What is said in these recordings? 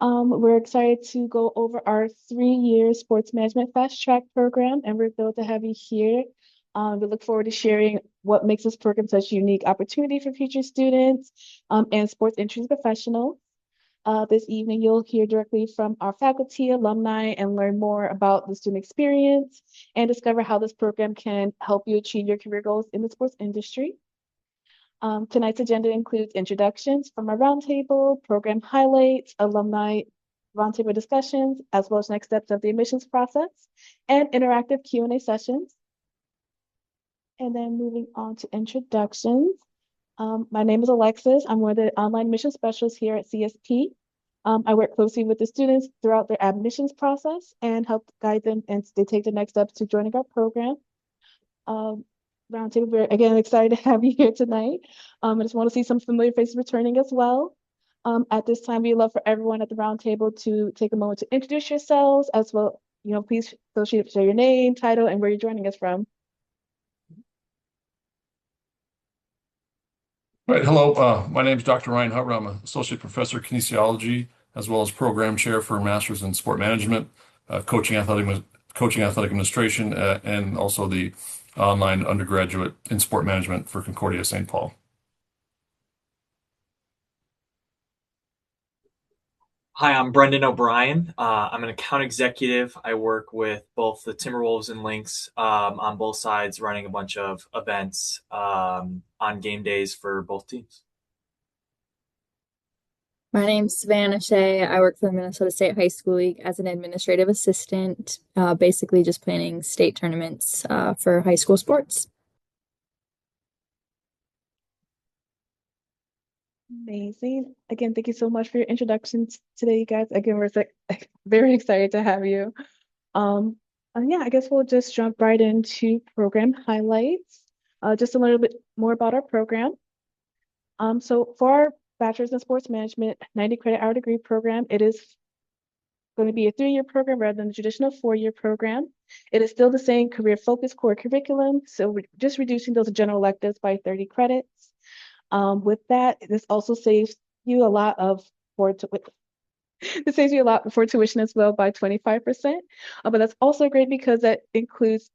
We're excited to go over our 3-year sports management fast track program, and we're thrilled to have you here. We look forward to sharing what makes this program such a unique opportunity for future students and sports industry professionals. This evening, you'll hear directly from our faculty, alumni, and learn more about the student experience and discover how this program can help you achieve your career goals in the sports industry. Tonight's agenda includes introductions from our roundtable, program highlights, alumni roundtable discussions, as well as next steps of the admissions process, and interactive Q&A sessions. And then moving on to introductions. My name is Alexis. I'm one of the online admissions specialists here at CSP. I work closely with the students throughout their admissions process and help guide them as they take the next steps to joining our program. Roundtable, we're again excited to have you here tonight. I just want to see some familiar faces returning as well. At this time, we'd love for everyone at the roundtable to take a moment to introduce yourselves as well. Please feel free to share your name, title, and where you're joining us from. Right. Hello. My name is Dr. Ryan Hubbard. I'm an associate professor of kinesiology, as well as program chair for Masters in Sport Management, coaching athletic administration, and also the online undergraduate in sport management for Concordia St. Paul. Hi, I'm Brendan O'Brien. I'm an account executive. I work with both the Timberwolves and Lynx on both sides, running a bunch of events on game days for both teams. My name's Savannah Shea. I work for the Minnesota State High School League as an administrative assistant, basically just planning state tournaments for high school sports. Amazing. Again, thank you so much for your introductions today, you guys. Again, we're very excited to have you. Yeah, I guess we'll just jump right into program highlights. Just a little bit more about our program. So for our Bachelor's in Sports Management 90 credit hour degree program, it is going to be a 3-year program rather than the traditional 4-year program. It is still the same career focused core curriculum, so we're just reducing those general electives by 30 credits. With that, this also saves you a lot for tuition as well by 25%. But that's also great because that includes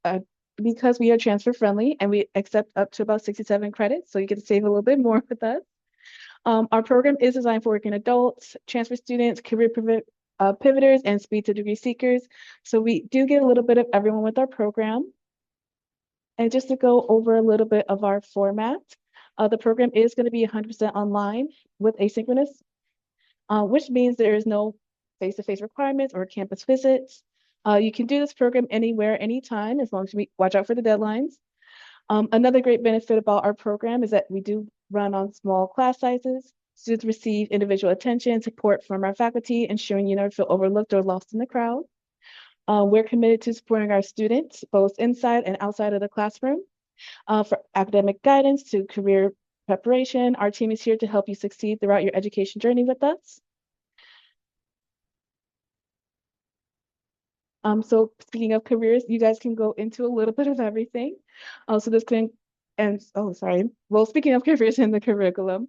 because we are transfer friendly and we accept up to about 67 credits, so you get to save a little bit more with us. Our program is designed for working adults, transfer students, career pivoters, and speed to degree seekers. So we do get a little bit of everyone with our program. And just to go over a little bit of our format, the program is going to be 100% online with asynchronous, which means there is no face-to-face requirements or campus visits. You can do this program anywhere, anytime, as long as we watch out for the deadlines. Another great benefit about our program is that we do run on small class sizes. Students receive individual attention and support from our faculty, ensuring you never feel overlooked or lost in the crowd. We're committed to supporting our students, both inside and outside of the classroom. For academic guidance to career preparation, our team is here to help you succeed throughout your education journey with us. So speaking of careers, you guys can go into a little bit of everything. Well, speaking of careers in the curriculum,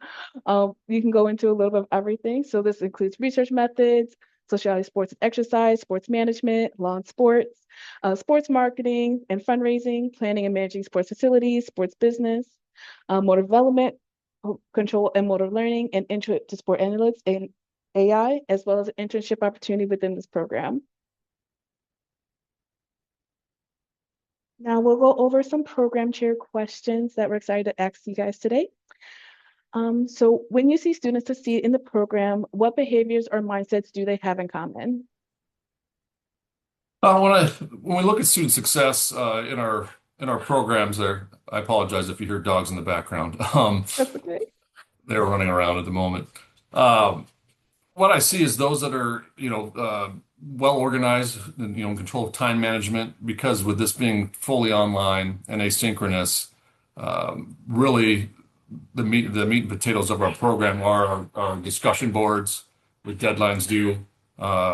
you can go into a little bit of everything. So this includes research methods, sociality, sports and exercise, sports management, lawn sports, sports marketing and fundraising, planning and managing sports facilities, sports business, motor development, control and motor learning, and intro to sport analytics and AI, as well as an internship opportunity within this program. Now we'll go over some program chair questions that we're excited to ask you guys today. So when you see students succeed in the program, what behaviors or mindsets do they have in common? When we look at student success in our programs, there, I apologize if you hear dogs in the background. That's okay. They're running around at the moment. What I see is those that are, well organized and, in control of time management, because with this being fully online and asynchronous, really the meat and potatoes of our program are our discussion boards with deadlines due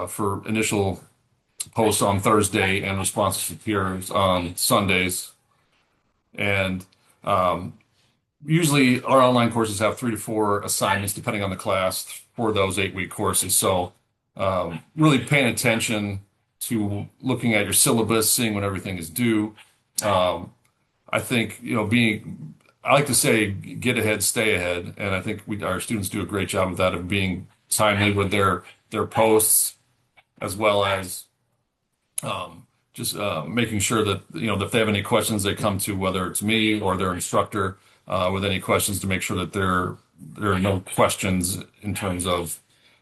for initial posts on Thursday and responses to peers on Sundays. And usually our online courses have 3 to 4 assignments depending on the class for those 8-week courses. So really paying attention to looking at your syllabus, seeing when everything is due. Um, I think, I like to say, get ahead, stay ahead, and I think our students do a great job of that, of being timely with their posts, as well as just making sure that if they have any questions, they come to whether it's me or their instructor with any questions, to make sure that there are no questions in terms of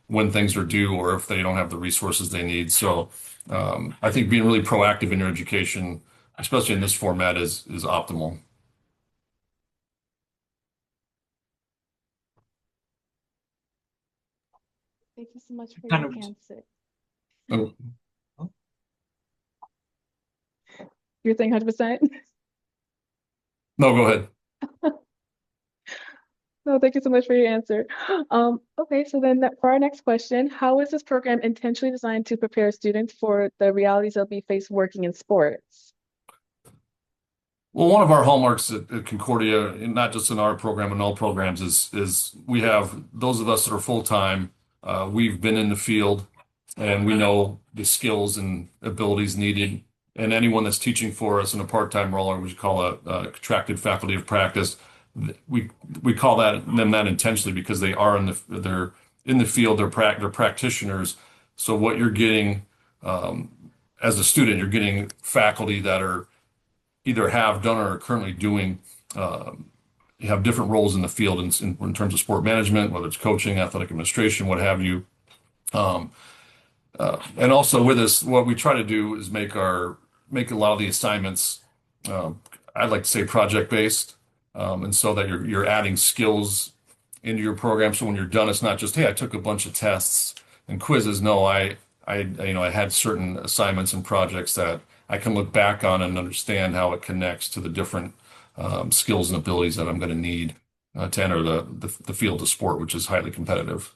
when things are due or if they don't have the resources they need. So I think being really proactive in your education, especially in this format, is optimal. Thank you so much for Kind your of. answer. Oh, You're saying 100%? no, go ahead. No, thank you so much for your answer. Okay, so then for our next question, how is this program intentionally designed to prepare students for the realities they'll be faced working in sports? Well, one of our hallmarks at Concordia, and not just in our program and all programs, is we have those of us that are full time. We've been in the field, and we know the skills and abilities needed. And anyone that's teaching for us in a part-time role, or what we call a contracted faculty of practice, we we call them that intentionally, because they're in the field, they're practitioners. So what you're getting as a student, you're getting faculty that are either have done or are currently doing have different roles in the field in terms of sport management, whether it's coaching, athletic administration, what have you. Um, and also with this, what we try to do is make a lot of the assignments, um, I'd like to say project based, and so that you're adding skills into your program. So when you're done, it's not just, hey, I took a bunch of tests and quizzes. No, I had certain assignments and projects that I can look back on and understand how it connects to the different skills and abilities that I'm going to need to enter the field of sport, which is highly competitive.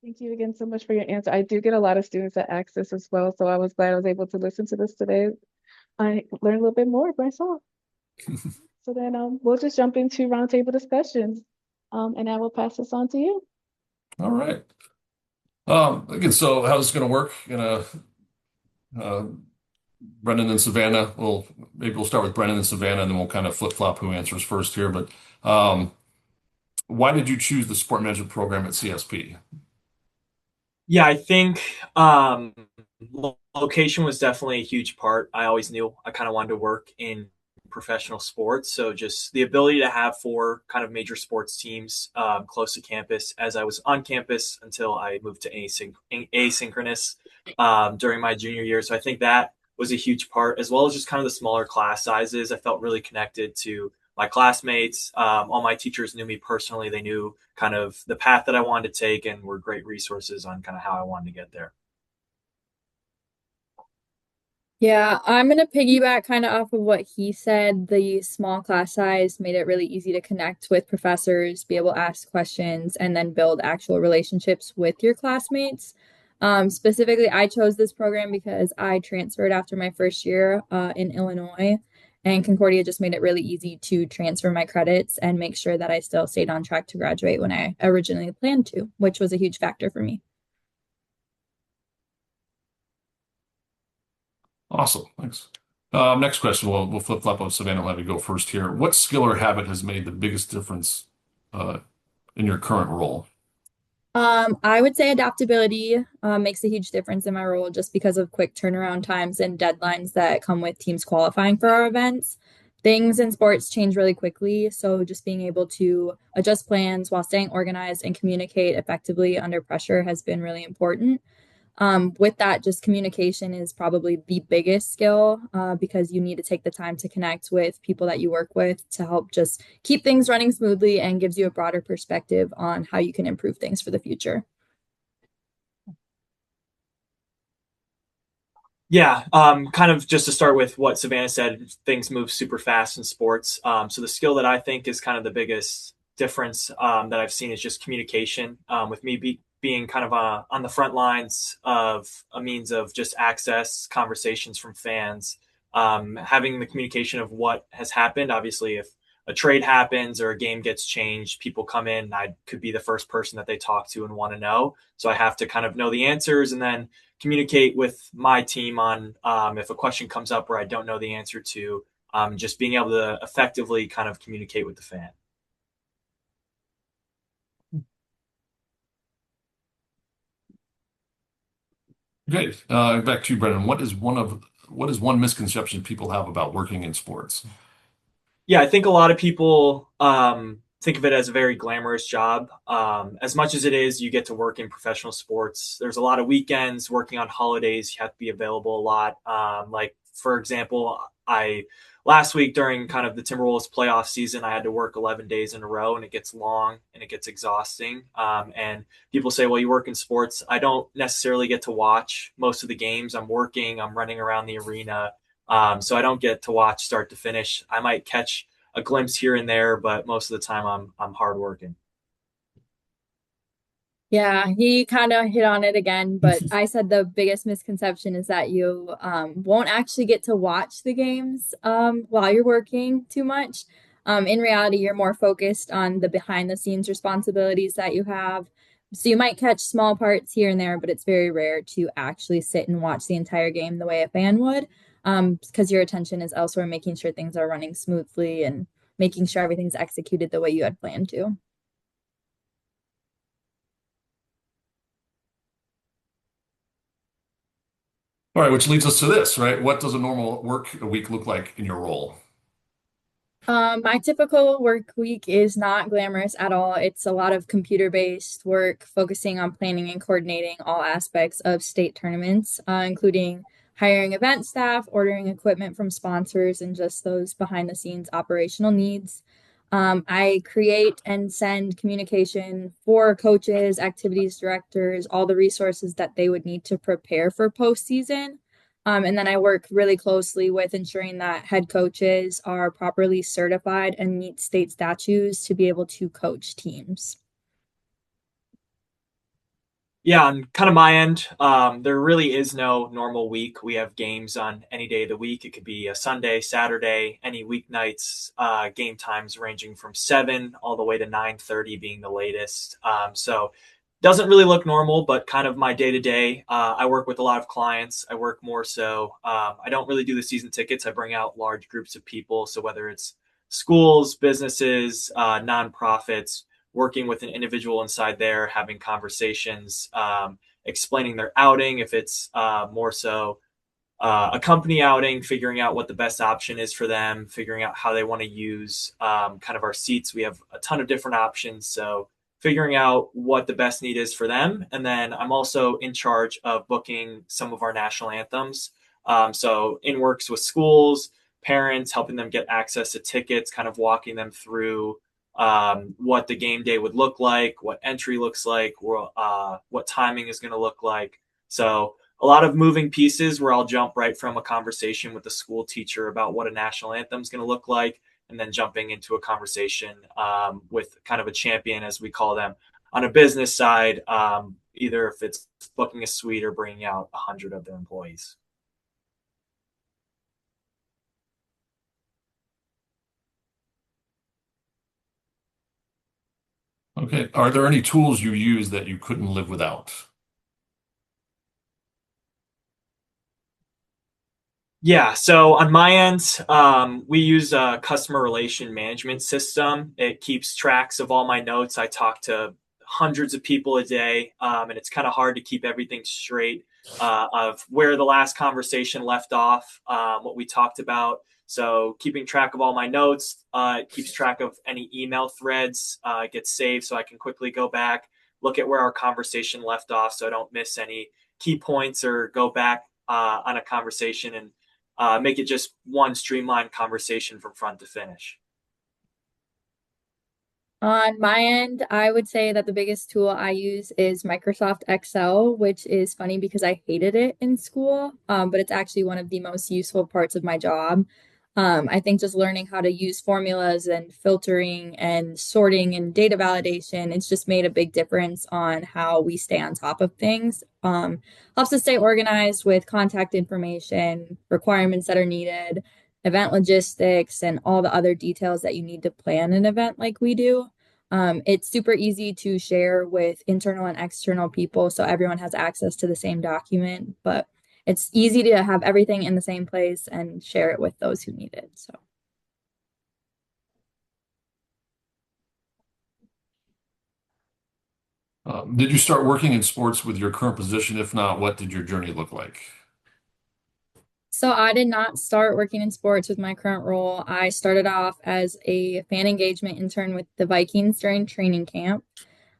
Thank you again so much for your answer. I do get a lot of students that ask this as well, so I was glad I was able to listen to this today. I learned a little bit more myself. So then we'll just jump into roundtable discussions, and I will pass this on to you. All right. Again, so how this is going to work uh, Brendan and Savannah. Maybe we'll start with Brendan and Savannah, and then we'll kind of flip-flop who answers first here. But why did you choose the sport management program at CSP? Yeah, I think location was definitely a huge part. I always knew I kind of wanted to work in professional sports. So just the ability to have four kind of major sports teams close to campus, as I was on campus until I moved to asynchronous during my junior year. So I think that was a huge part, as well as just kind of the smaller class sizes. I felt really connected to my classmates. All my teachers knew me personally. They knew kind of the path that I wanted to take and were great resources on kind of how I wanted to get there. Yeah, I'm gonna piggyback kind of off of what he said. The small class size made it really easy to connect with professors, be able to ask questions, and then build actual relationships with your classmates. Specifically, I chose this program because I transferred after my first year in Illinois, and Concordia just made it really easy to transfer my credits and make sure that I still stayed on track to graduate when I originally planned to, which was a huge factor for me. Awesome. Thanks. Next question. We'll flip-flop on Savannah. I'll have you go first here. What skill or habit has made the biggest difference uh, in your current role? I would say adaptability makes a huge difference in my role just because of quick turnaround times and deadlines that come with teams qualifying for our events. Things in sports change really quickly, so just being able to adjust plans while staying organized and communicate effectively under pressure has been really important. With that, just communication is probably the biggest skill because you need to take the time to connect with people that you work with to help just keep things running smoothly and gives you a broader perspective on how you can improve things for the future. Yeah, kind of just to start with what Savannah said, things move super fast in sports. So the skill that I think is kind of the biggest difference that I've seen is just communication. With me being kind of on the front lines of a means of just access conversations from fans, having the communication of what has happened. Obviously, if a trade happens or a game gets changed, people come in, and I could be the first person that they talk to and want to know. So I have to kind of know the answers and then communicate with my team on if a question comes up where I don't know the answer to, just being able to effectively kind of communicate with the fan. Okay, back to you, Brendan. What is one misconception people have about working in sports? Yeah, I think a lot of people think of it as a very glamorous job. As much as it is, you get to work in professional sports. There's a lot of weekends, working on holidays. You have to be available a lot. Like, for example, I last week during kind of the Timberwolves playoff season, I had to work 11 days in a row, and it gets long and it gets exhausting. And people say, well, you work in sports. I don't necessarily get to watch most of the games. I'm working, I'm running around the arena. So I don't get to watch start to finish. I might catch a glimpse here and there, but most of the time I'm hard working. Yeah, he kind of hit on it again, but I said the biggest misconception is that you won't actually get to watch the games while you're working too much. In reality, you're more focused on the behind the scenes responsibilities that you have. So you might catch small parts here and there, but it's very rare to actually sit and watch the entire game the way a fan would, because your attention is elsewhere, making sure things are running smoothly and making sure everything's executed the way you had planned to. All right, which leads us to this, right? What does a normal work week look like in your role? My typical work week is not glamorous at all. It's a lot of computer-based work, focusing on planning and coordinating all aspects of state tournaments, including hiring event staff, ordering equipment from sponsors, and just those behind-the-scenes operational needs. I create and send communication for coaches, activities directors, all the resources that they would need to prepare for postseason. And then I work really closely with ensuring that head coaches are properly certified and meet state statutes to be able to coach teams. Yeah, on kind of my end, there really is no normal week. We have games on any day of the week. It could be a Sunday, Saturday, any weeknights. Game times ranging from 7 all the way to 9:30 being the latest. So doesn't really look normal, but kind of my day to day. I work with a lot of clients. I work more so. I don't really do the season tickets. I bring out large groups of people. So whether it's schools, businesses, nonprofits, working with an individual inside there, having conversations, explaining their outing, if it's more so a company outing, figuring out what the best option is for them, figuring out how they want to use kind of our seats. We have a ton of different options. So figuring out what the best need is for them. And then I'm also in charge of booking some of our national anthems. So in works with schools, parents, helping them get access to tickets, kind of walking them through what the game day would look like, what entry looks like, what timing is going to look like. So a lot of moving pieces where I'll jump right from a conversation with the school teacher about what a national anthem is going to look like, and then jumping into a conversation with kind of a champion, as we call them, on a business side, either if it's booking a suite or bringing out 100 of their employees. Okay. Are there any tools you use that you couldn't live without? Yeah, so on my end, we use a customer relation management system. It keeps tracks of all my notes. I talk to hundreds of people a day, and it's kind of hard to keep everything straight of where the last conversation left off, what we talked about. So keeping track of all my notes, it keeps track of any email threads, it gets saved so I can quickly go back, look at where our conversation left off so I don't miss any key points or go back on a conversation and make it just one streamlined conversation from front to finish. On my end, I would say that the biggest tool I use is Microsoft Excel, which is funny because I hated it in school, but it's actually one of the most useful parts of my job. I think just learning how to use formulas and filtering and sorting and data validation, it's just made a big difference on how we stay on top of things. Helps us stay organized with contact information, requirements that are needed, event logistics and all the other details that you need to plan an event like we do. It's super easy to share with internal and external people, so everyone has access to the same document, but it's easy to have everything in the same place and share it with those who need it. So. Did you start working in sports with your current position? If not, what did your journey look like? So I did not start working in sports with my current role. I started off as a fan engagement intern with the Vikings during training camp.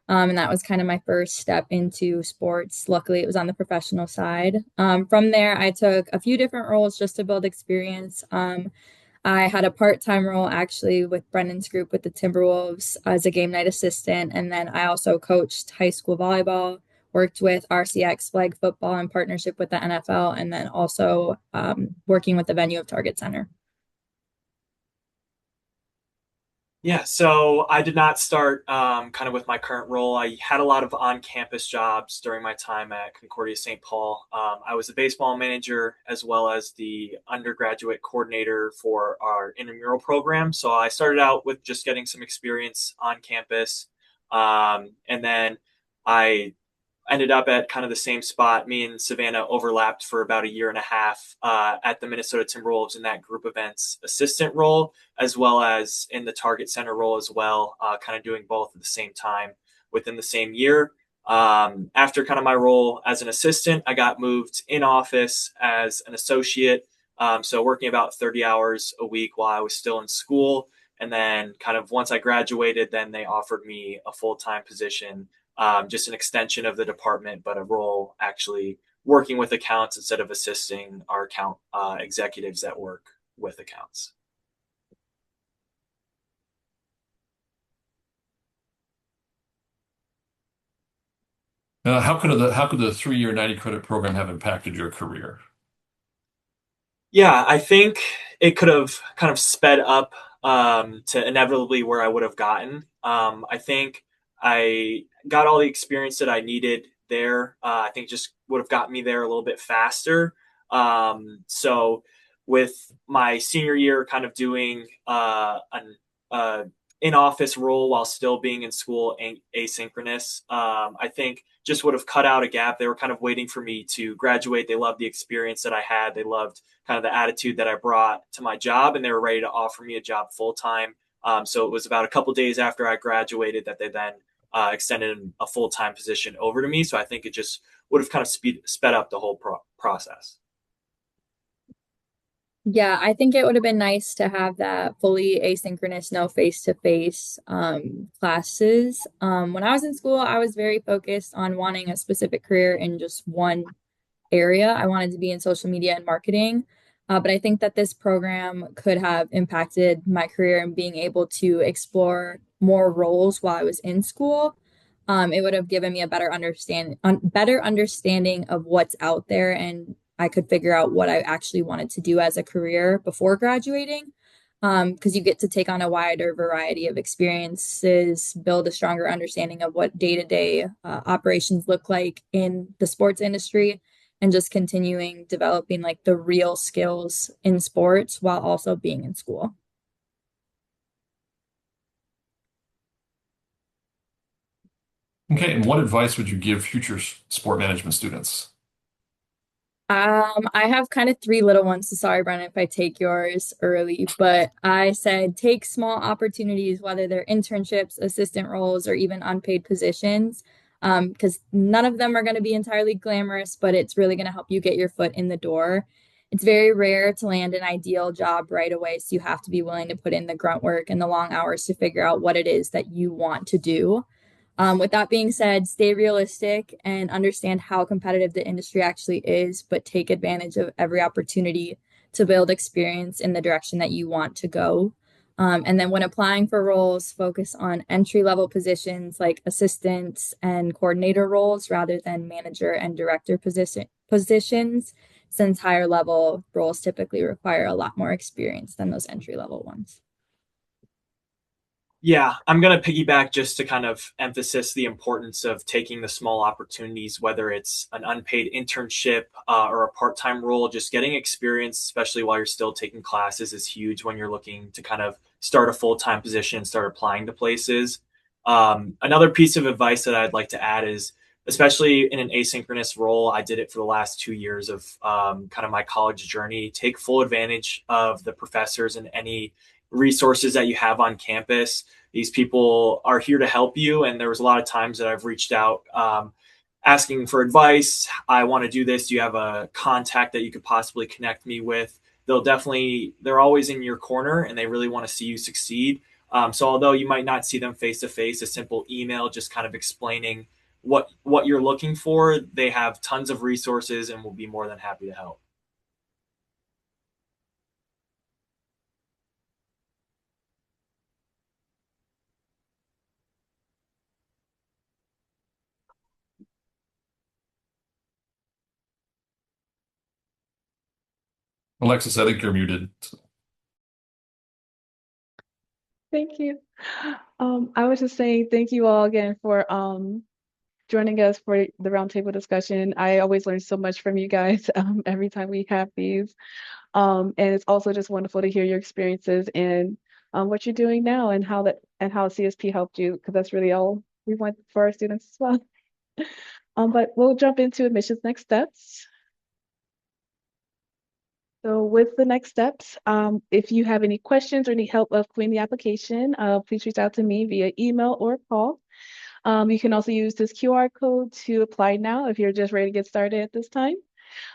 And that was kind of my first step into sports. Luckily, it was on the professional side. From there, I took a few different roles just to build experience. I had a part-time role actually with Brendan's group with the Timberwolves as a game night assistant. And then I also coached high school volleyball, worked with RCX flag football in partnership with the NFL, and then also working with the venue of Target Center. Yeah, so I did not start kind of with my current role. I had a lot of on-campus jobs during my time at Concordia St. Paul. I was the baseball manager as well as the undergraduate coordinator for our intramural program. So I started out with just getting some experience on campus, and then I ended up at kind of the same spot. Me and Savannah overlapped for about a year and a half at the Minnesota Timberwolves in that group events assistant role, as well as in the Target Center role as well, kind of doing both at the same time within the same year. After kind of my role as an assistant, I got moved in office as an associate. So working about 30 hours a week while I was still in school. And then kind of once I graduated, then they offered me a full-time position, just an extension of the department, but a role actually working with accounts instead of assisting our account executives that work with accounts. How could the 3-year 90 credit program have impacted your career? Yeah, I think it could have kind of sped up to inevitably where I would have gotten. I think I got all the experience that I needed there. I think just would have got me there a little bit faster. So with my senior year, kind of doing an in-office role while still being in school asynchronous, I think just would have cut out a gap. They were kind of waiting for me to graduate. They loved the experience that I had. They loved kind of the attitude that I brought to my job, and they were ready to offer me a job full time. So it was about a couple days after I graduated that they then extended a full time position over to me. So I think it just would have kind of sped up the whole process. Yeah, I think it would have been nice to have that fully asynchronous, no face-to-face classes. When I was in school, I was very focused on wanting a specific career in just one area. I wanted to be in social media and marketing. But I think that this program could have impacted my career and being able to explore more roles while I was in school. It would have given me a better understanding of what's out there, and I could figure out what I actually wanted to do as a career before graduating. Because you get to take on a wider variety of experiences, build a stronger understanding of what day-to-day operations look like in the sports industry, and just continuing developing like the real skills in sports while also being in school. Okay, and what advice would you give future sport management students? I have kind of three little ones, so sorry, Brennan, if I take yours early, but I said take small opportunities, whether they're internships, assistant roles, or even unpaid positions, because none of them are going to be entirely glamorous, but it's really going to help you get your foot in the door. It's very rare to land an ideal job right away, so you have to be willing to put in the grunt work and the long hours to figure out what it is that you want to do. With that being said, stay realistic and understand how competitive the industry actually is, but take advantage of every opportunity to build experience in the direction that you want to go. And then when applying for roles, focus on entry level positions like assistants and coordinator roles rather than manager and director positions, since higher level roles typically require a lot more experience than those entry level ones. Yeah, I'm going to piggyback just to kind of emphasize the importance of taking the small opportunities, whether it's an unpaid internship or a part time role. Just getting experience, especially while you're still taking classes, is huge when you're looking to kind of start a full time position, start applying to places. Another piece of advice that I'd like to add is, especially in an asynchronous role, I did it for the last 2 years of kind of my college journey. Take full advantage of the professors and any resources that you have on campus. These people are here to help you. And there was a lot of times that I've reached out asking for advice. I want to do this. Do you have a contact that you could possibly connect me with? They're always in your corner and they really want to see you succeed. So although you might not see them face to face, a simple email just kind of explaining what you're looking for, they have tons of resources and will be more than happy to help. Alexis, I think you're muted. Thank you. I was just saying thank you all again for joining us for the roundtable discussion. I always learn so much from you guys every time we have these. And it's also just wonderful to hear your experiences and what you're doing now and how CSP helped you, because that's really all we want for our students as well. But we'll jump into admissions next steps. So with the next steps, if you have any questions or need help of completing the application, please reach out to me via email or call. You can also use this QR code to apply now if you're just ready to get started at this time.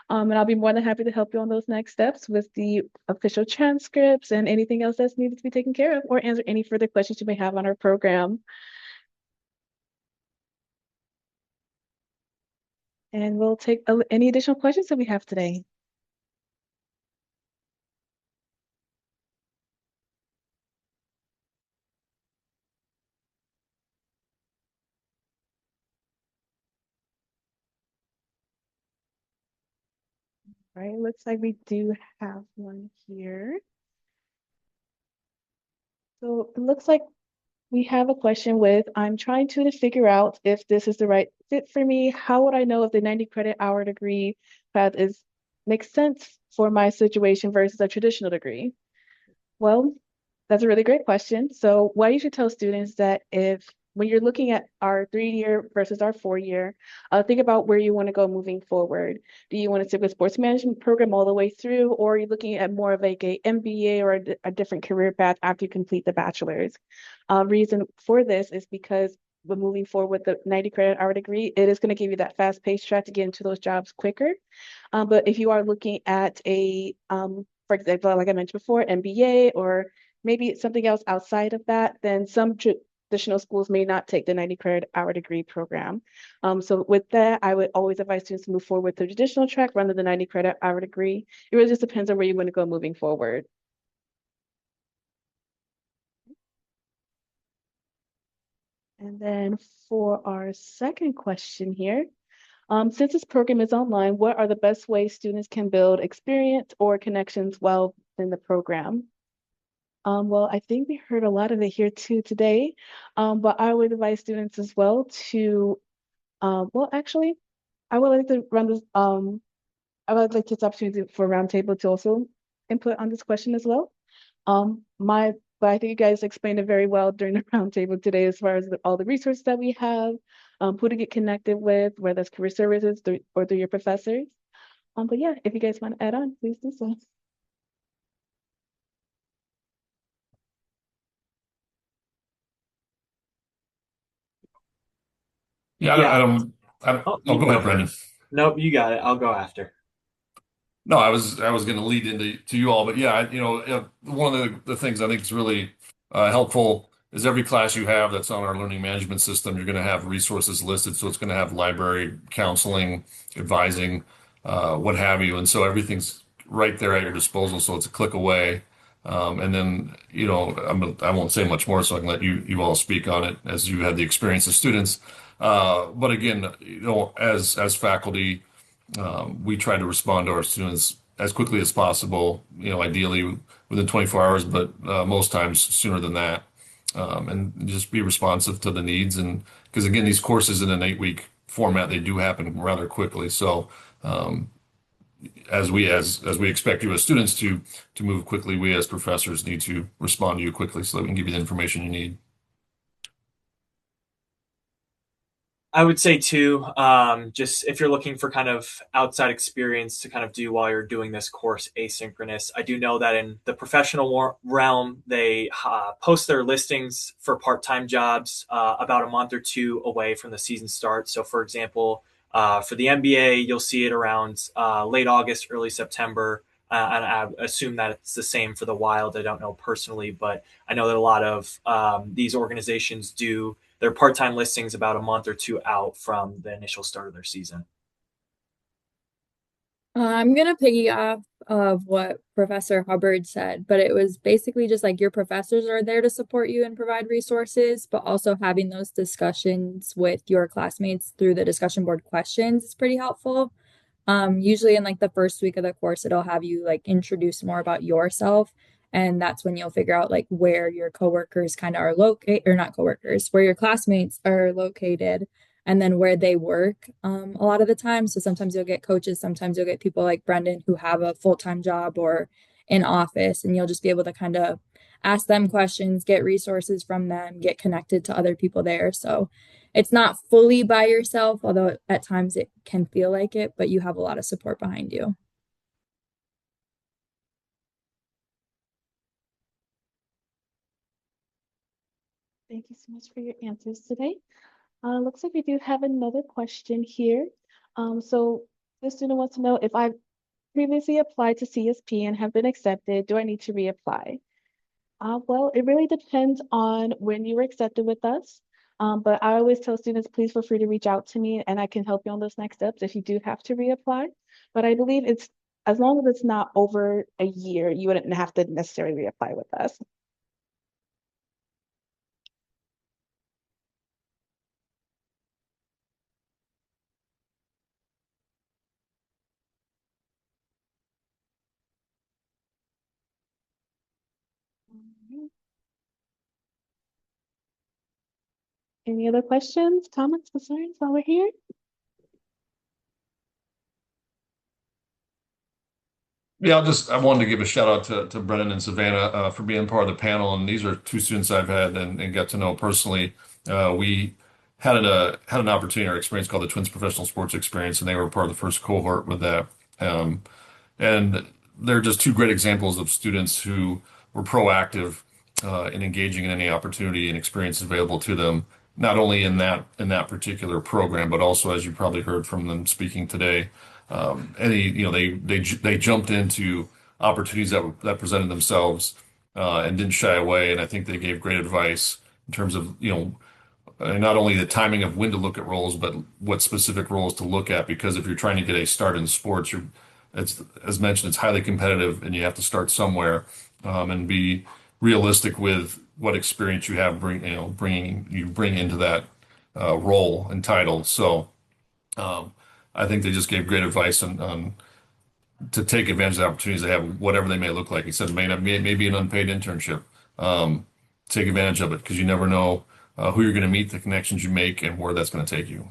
And I'll be more than happy to help you on those next steps with the official transcripts and anything else that's needed to be taken care of, or answer any further questions you may have on our program. And we'll take any additional questions that we have today. All right, looks like we do have one here. So it looks like we have a question with, I'm trying to figure out if this is the right fit for me. How would I know if the 90 credit hour degree path makes sense for my situation versus a traditional degree? Well, that's a really great question. So what you should tell students that when you're looking at our 3-year versus our 4-year, think about where you want to go moving forward. Do you want to stick with sports management program all the way through, or are you looking at more of like a MBA or a different career path after you complete the bachelor's? Reason for this is because when moving forward with the 90 credit hour degree, it is going to give you that fast paced track to get into those jobs quicker. But if you are looking at for example, like I mentioned before, MBA or maybe something else outside of that, then some traditional schools may not take the 90 credit hour degree program. So with that, I would always advise students to move forward with the traditional track rather than the 90 credit hour degree. It really just depends on where you want to go moving forward. And then for our second question here, since this program is online, what are the best ways students can build experience or connections while in the program? Well, I think we heard a lot of it here too today, but I would advise students as well to, well, actually, I would like to run this, I would like to take this opportunity for roundtable to also input on this question as well. But I think you guys explained it very well during the roundtable today as far as all the resources that we have, who to get connected with, whether it's career services or through your professors. But yeah, if you guys want to add on, please do so. Yeah, Yeah. oh, You go go ahead, for it. Brendan. Nope, you got it. I'll go after. No, I was going to lead into you all, but yeah, one of the things I think is really helpful is every class you have that's on our learning management system, you're going to have resources listed. So it's going to have library, counseling, advising, what have you, and so everything's right there at your disposal. So it's a click away. And then I won't say much more, so I can let you all speak on it as you had the experience as students. But again, as faculty. We try to respond to our students as quickly as possible, ideally within 24 hours, but most times sooner than that. and just be responsive to the needs. And because again, these courses in an 8-week format, they do happen rather quickly. So as we expect you as students to move quickly, we as professors need to respond to you quickly so that we can give you the information you need. I would say too, just if you're looking for kind of outside experience to kind of do while you're doing this course asynchronous, I do know that in the professional realm, they post their listings for part-time jobs about a month or two away from the season start. So for example, for the NBA, you'll see it around late August, early September. And I assume that it's the same for the Wild. I don't know personally, but I know that a lot of these organizations do their part-time listings about a month or two out from the initial start of their season. I'm gonna piggy off of what Professor Hubbard said, but it was basically just like your professors are there to support you and provide resources, but also having those discussions with your classmates through the discussion board questions is pretty helpful. Usually in like the first week of the course, it'll have you like introduce more about yourself. And that's when you'll figure out like where your coworkers kind of are located, or not coworkers, where your classmates are located, and then where they work a lot of the time. So sometimes you'll get coaches, sometimes you'll get people like Brendan who have a full-time job or in office, and you'll just be able to kind of ask them questions, get resources from them, get connected to other people there. So it's not fully by yourself, although at times it can feel like it, but you have a lot of support behind you. Thank you so much for your answers today. Looks like we do have another question here. So the student wants to know if I've previously applied to CSP and have been accepted, do I need to reapply? Well, it really depends on when you were accepted with us. But I always tell students, please feel free to reach out to me and I can help you on those next steps if you do have to reapply. But I believe it's as long as it's not over a year, you wouldn't have to necessarily reapply with us. Mhm. Any other questions, comments, concerns while we're here? Yeah, I wanted to give a shout out to Brennan and Savannah for being part of the panel. And these are two students I've had and got to know personally. We had an opportunity or experience called the Twins Professional Sports Experience, and they were part of the first cohort with that. Um, and they're just two great examples of students who were proactive in engaging in any opportunity and experience available to them, not only in that particular program, but also, as you probably heard from them speaking today, they jumped into opportunities that presented themselves and didn't shy away. And I think they gave great advice in terms of not only the timing of when to look at roles, but what specific roles to look at. Because if you're trying to get a start in sports, it's as mentioned, it's highly competitive, and you have to start somewhere and be realistic with what experience you have bring into that role and title. So um, I think they just gave great advice on to take advantage of the opportunities they have, whatever they may look like. He said, maybe an unpaid internship. Take advantage of it because you never know who you're going to meet, the connections you make, and where that's going to take you.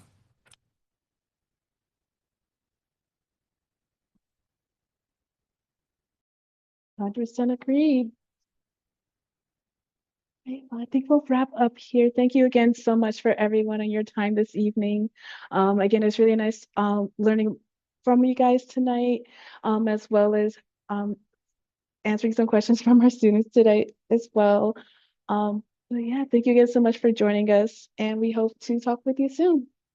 100% agreed. Okay, well, I think we'll wrap up here. Thank you again so much for everyone and your time this evening. Again, it's really nice learning from you guys tonight, as well as answering some questions from our students today as well. But yeah, thank you again so much for joining us, and we hope to talk with you soon.